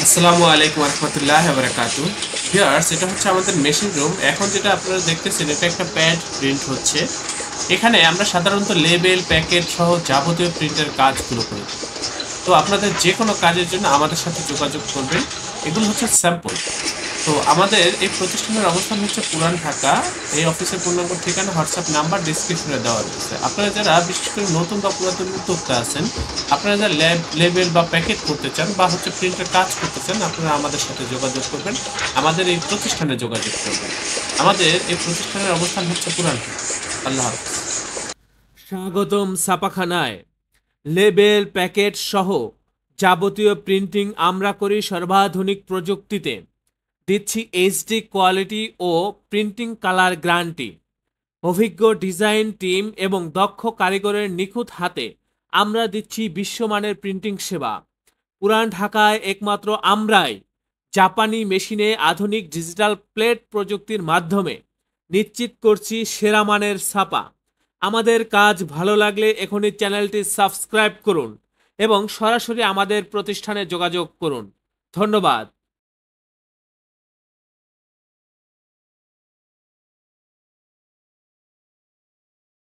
আসসালামু আলাইকুম রহমতুল্লাহ বারাকাতু। ভিউয়ার্স, এটা হচ্ছে আমাদের মেশিন রুম। এখন যেটা আপনারা দেখতেছেন, এটা একটা প্যাড প্রিন্ট হচ্ছে। এখানে আমরা সাধারণত লেবেল, প্যাকেট সহ যাবতীয় প্রিন্টের কাজগুলো করি। তো আপনাদের যে কোনো কাজের জন্য আমাদের সাথে যোগাযোগ করবেন। এগুলো হচ্ছে স্যাম্পল। তো আমাদের এই প্রতিষ্ঠানের অবস্থান হচ্ছে পুরান ঢাকা। এই অফিসের পূর্ণাঙ্গ ঠিকানা, হোয়াটসঅ্যাপ নাম্বার ডিসক্রিপশনে দেওয়া রয়েছে। আপনারা যারা বিশেষ করে নতুন বা পুরাতন উদ্যোক্তা আছেন, আপনারা যারা লেবেল বা প্যাকেট করতে চান বা হচ্ছে প্রিন্টের কাজ করতে চান, আপনারা আমাদের সাথে যোগাযোগ করবেন। আমাদের এই প্রতিষ্ঠানে যোগাযোগ করবেন। আমাদের এই প্রতিষ্ঠানের অবস্থান হচ্ছে পুরান ঢাকা। আল্লাহ হাফিজ। স্বাগতম ছাপাখানায়। লেবেল, প্যাকেট সহ যাবতীয় প্রিন্টিং আমরা করি সর্বাধুনিক প্রযুক্তিতে। দিচ্ছি এইচডি কোয়ালিটি ও প্রিন্টিং কালার গ্যারান্টি। অভিজ্ঞ ডিজাইন টিম এবং দক্ষ কারিগরের নিখুঁত হাতে আমরা দিচ্ছি বিশ্বমানের প্রিন্টিং সেবা। পুরান ঢাকায় একমাত্র আমরাই জাপানি মেশিনে আধুনিক ডিজিটাল প্লেট প্রযুক্তির মাধ্যমে নিশ্চিত করছি সেরা মানের ছাপা। আমাদের কাজ ভালো লাগলে এখনই চ্যানেলটি সাবস্ক্রাইব করুন এবং সরাসরি আমাদের প্রতিষ্ঠানে যোগাযোগ করুন। ধন্যবাদ।